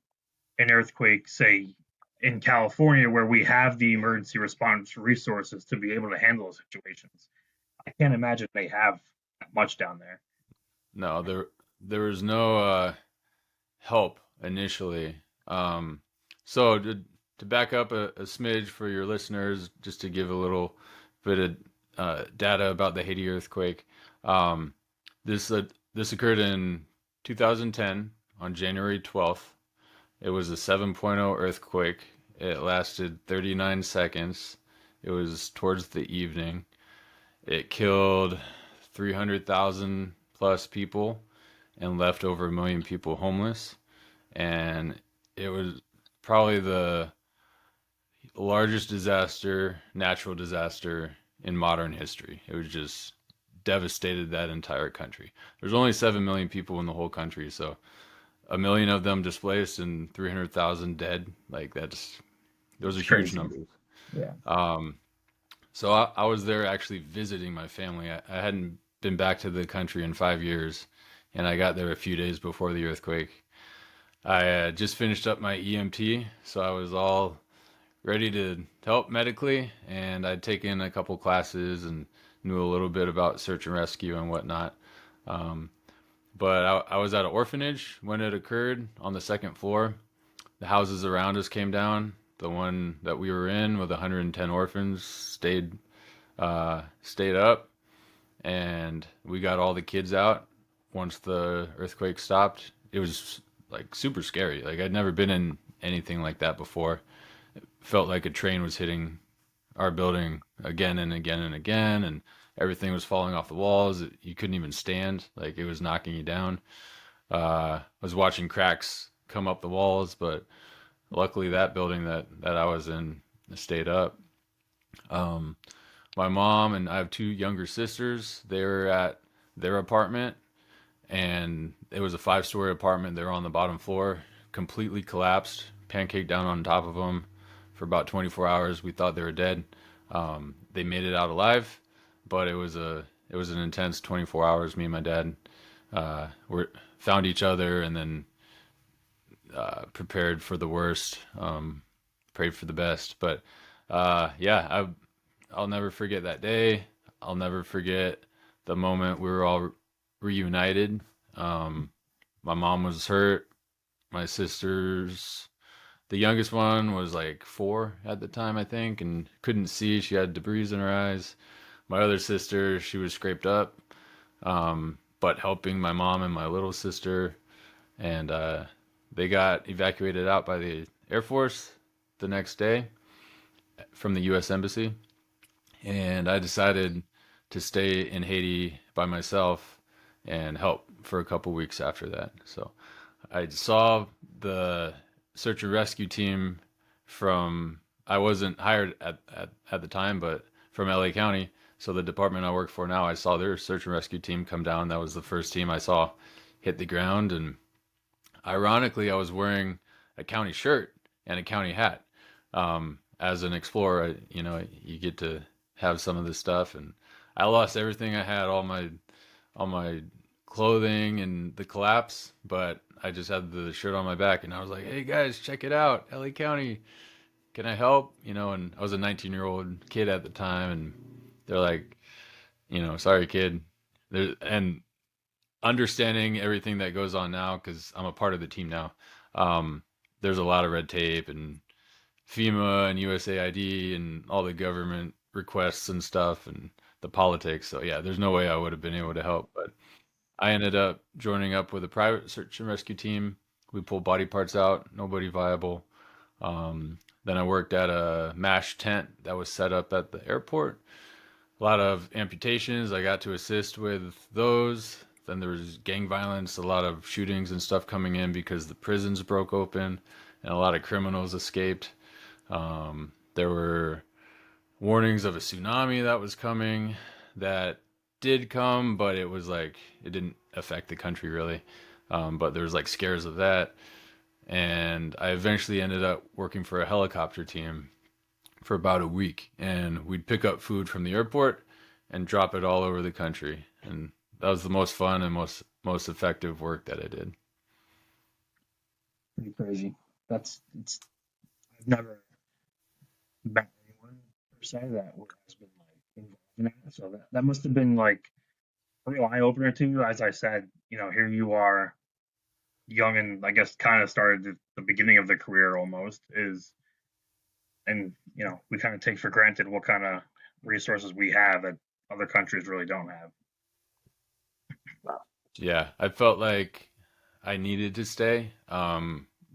an earthquake, say, in California, where we have the emergency response resources to be able to handle those situations. I can't imagine they have that much down there. no, there was no help initially. So to back up a smidge for your listeners, just to give a little bit of data about the Haiti earthquake. This occurred in 2010 on January 12th. It was a 7.0 earthquake. It lasted 39 seconds. It was towards the evening. It killed 300,000 plus people and left over 1 million people homeless. And it was probably the largest natural disaster in modern history. It was just devastated that entire country. There's only 7 million people in the whole country, so 1 million of them displaced and 300,000 dead. Like those are It's huge crazy. numbers. Yeah. So I was there actually visiting my family. I hadn't been back to the country in 5 years, and I got there a few days before the earthquake. I just finished up my EMT, so I was all ready to help medically, and I'd taken a couple classes and knew a little bit about search and rescue and whatnot. Um, but I was at an orphanage when it occurred on the second floor. The houses around us came down. The one that we were in with 110 orphans stayed up, and we got all the kids out once the earthquake stopped. It was like super scary. Like I'd never been in anything like that before. It felt like a train was hitting our building again and again and again, and everything was falling off the walls. You couldn't even stand. Like it was knocking you down. I was watching cracks come up the walls, but luckily that building that I was in stayed up. Um, my mom and I have two younger sisters. They were at their apartment, and it was a 5-story apartment. They were on the bottom floor, completely collapsed, pancaked down on top of them for about 24 hours. We thought they were dead. They made it out alive, but it was an intense 24 hours. Me and my dad were found each other, and then prepared for the worst, prayed for the best. But yeah, I'll never forget that day. I'll never forget the moment we were all reunited. My mom was hurt. My sisters, the youngest one was like 4 at the time, I think, and couldn't see. She had debris in her eyes. My other sister, she was scraped up, but helping my mom and my little sister. And they got evacuated out by the Air Force the next day from the U.S. Embassy. And I decided to stay in Haiti by myself and help for a couple weeks after that. So I saw the search and rescue team I wasn't hired at the time, but from LA County. So the department I work for now, I saw their search and rescue team come down. That was the first team I saw hit the ground. And ironically, I was wearing a county shirt and a county hat. As an explorer, you get to have some of this stuff, and I lost everything I had, all my clothing and the collapse, but I just had the shirt on my back, and I was like, "Hey guys, check it out, LA County, can I help?" And I was a 19-year-old kid at the time, and they're like, "Sorry, kid," and understanding everything that goes on now, because I'm a part of the team now. There's a lot of red tape and FEMA and USAID and all the government requests and stuff and the politics. So yeah, there's no way I would have been able to help. But I ended up joining up with a private search and rescue team. We pulled body parts out, nobody viable. Then I worked at a MASH tent that was set up at the airport. A lot of amputations. I got to assist with those. Then there was gang violence, a lot of shootings and stuff coming in because the prisons broke open and a lot of criminals escaped. There were warnings of a tsunami that was coming that did come, but it was like, it didn't affect the country really. But there was like scares of that. And I eventually ended up working for a helicopter team for about a week, and we'd pick up food from the airport and drop it all over the country. And that was the most fun and most effective work that I did. Pretty crazy. I've never met anyone per se that has been like involved in that. So that must have been like a real eye opener to you. As I said, here you are, young, and I guess kind of started at the beginning of the career almost and we kind of take for granted what kind of resources we have that other countries really don't have. Yeah, I felt like I needed to stay,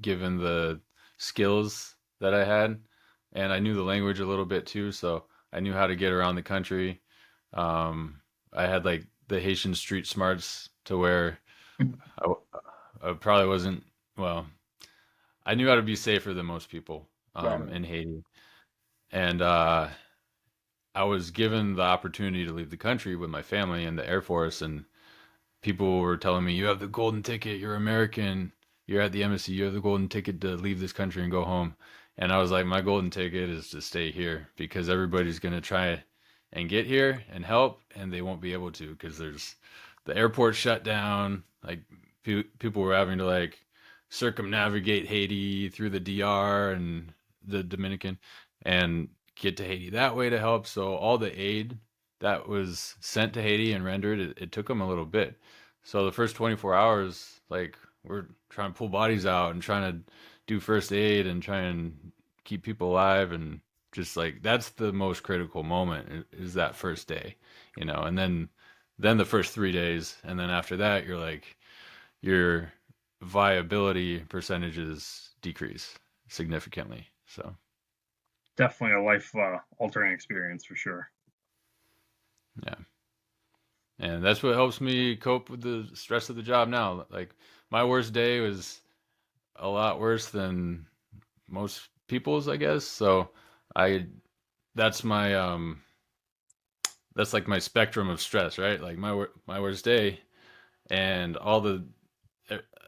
given the skills that I had, and I knew the language a little bit too, so I knew how to get around the country. I had like the Haitian street smarts to where I probably wasn't, well, I knew how to be safer than most people in Haiti. And I was given the opportunity to leave the country with my family in the Air Force, and people were telling me, "You have the golden ticket, you're American, you're at the embassy, you have the golden ticket to leave this country and go home." And I was like, my golden ticket is to stay here, because everybody's going to try and get here and help, and they won't be able to because there's the airport shut down. Like people were having to like circumnavigate Haiti through the DR and the Dominican and get to Haiti that way to help. So all the aid that was sent to Haiti and rendered, it took them a little bit. So the first 24 hours, like we're trying to pull bodies out and trying to do first aid and try and keep people alive, and just like that's the most critical moment is that first day, and then the first 3 days, and then after that you're like your viability percentages decrease significantly. So Definitely a life altering experience for sure. yeah, and that's what helps me cope with the stress of the job now. Like my worst day was a lot worse than most people's, I guess. So I that's my that's like my spectrum of stress, right? Like my worst day and all the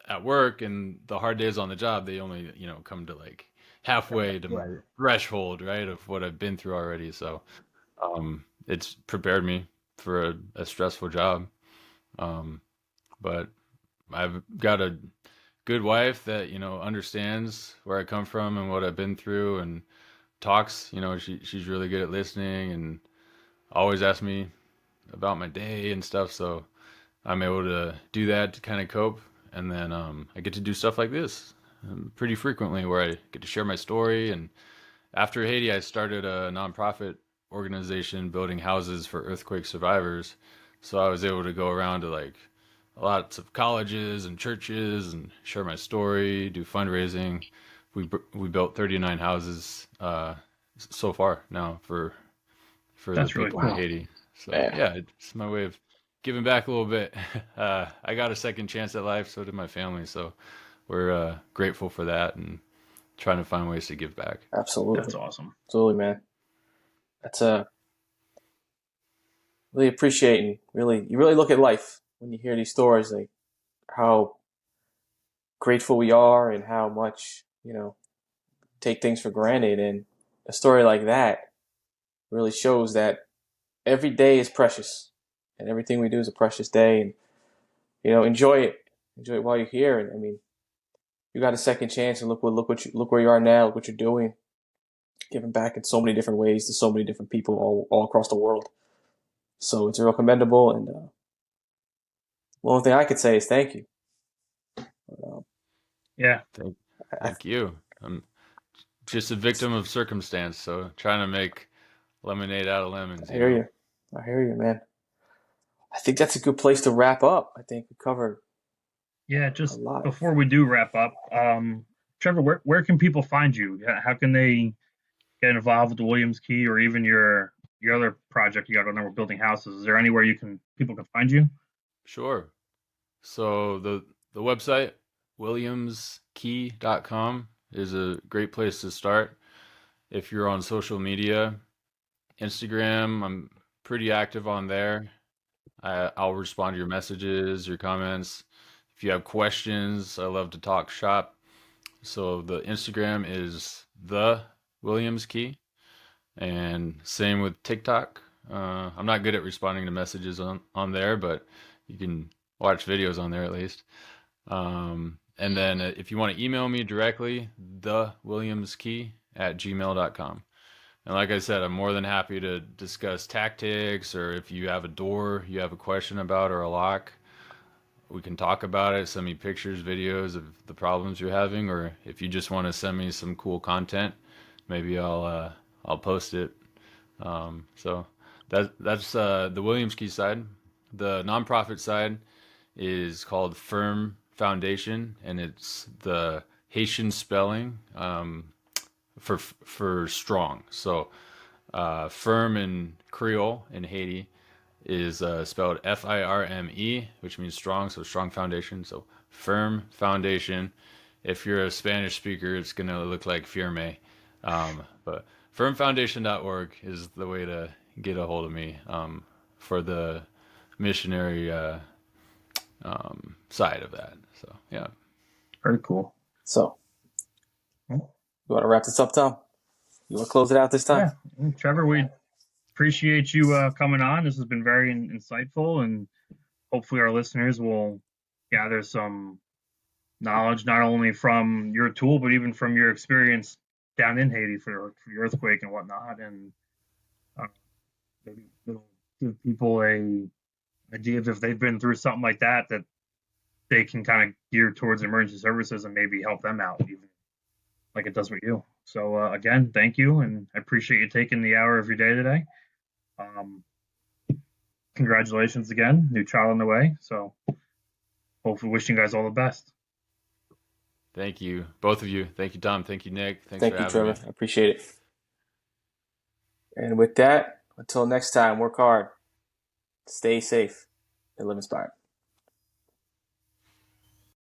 at work and the hard days on the job, they only come to like halfway to my threshold, right, of what I've been through already. So it's prepared me for a stressful job, but I've got a good wife that understands where I come from and what I've been through and talks. She's really good at listening and always asks me about my day and stuff. So I'm able to do that to kind of cope. And then I get to do stuff like this pretty frequently, where I get to share my story. And after Haiti, I started a nonprofit organization building houses for earthquake survivors. So I was able to go around to like lots of colleges and churches and share my story, do fundraising. We built 39 houses so far now for That's the people really in cool. Haiti. So yeah, it's my way of giving back a little bit. I got a second chance at life, so did my family. So we're grateful for that and trying to find ways to give back. Absolutely. That's awesome. Absolutely, man. That's really appreciating. You really look at life when you hear these stories, like how grateful we are and how much take things for granted. And a story like that really shows that every day is precious, and everything we do is a precious day. And enjoy it while you're here. And I mean, you got a second chance, and look where you are now. Look what you're doing, giving back in so many different ways to so many different people all across the world. So it's real commendable. And the only thing I could say is thank you. Yeah. Thank you. I'm just a victim of circumstance, so trying to make lemonade out of lemons. I hear you, man. I think that's a good place to wrap up. I think we covered. Yeah, just before we do wrap up, Trevor, where can people find you? How can they get involved with the Williams Key or even your other project you got on there with building houses? Is there anywhere people can find you? Sure. So the website williamskey.com is a great place to start. If you're on social media, Instagram, I'm pretty active on there. I'll respond to your messages, your comments. If you have questions, I love to talk shop. So the Instagram is the Williams Key, and same with TikTok. I'm not good at responding to messages on there, but you can watch videos on there at least. And then if you want to email me directly, thewilliamskey@gmail.com. And like I said, I'm more than happy to discuss tactics, or if you have a door you have a question about or a lock, we can talk about it. Send me pictures, videos of the problems you're having, or if you just want to send me some cool content, maybe I'll post it. So that's the Williams Key side. The nonprofit side is called Firm Foundation, and it's the Haitian spelling for strong. So firm in Creole in Haiti is spelled FIRME, which means strong. So Strong Foundation. So Firm Foundation. If you're a Spanish speaker, it's going to look like firme. But firmfoundation.org is the way to get a hold of me for the missionary side of that. So yeah. Very cool. So you want to wrap this up, Tom? You want to close it out this time? Yeah. Trevor, we appreciate you coming on. This has been very insightful, and hopefully our listeners will gather some knowledge, not only from your tool, but even from your experience down in Haiti for the earthquake and whatnot. And maybe it'll give people a idea of if they've been through something like that, that they can kind of gear towards emergency services and maybe help them out, even like it does with you. So again, thank you, and I appreciate you taking the hour of your day today. Congratulations again, new child on the way. So hopefully, wishing you guys all the best. Thank you, both of you. Thank you, Tom. Thank you, Nick. Thanks Thank for you, having Trevor. me. I appreciate it. And with that, until next time, work hard, stay safe, and live inspired.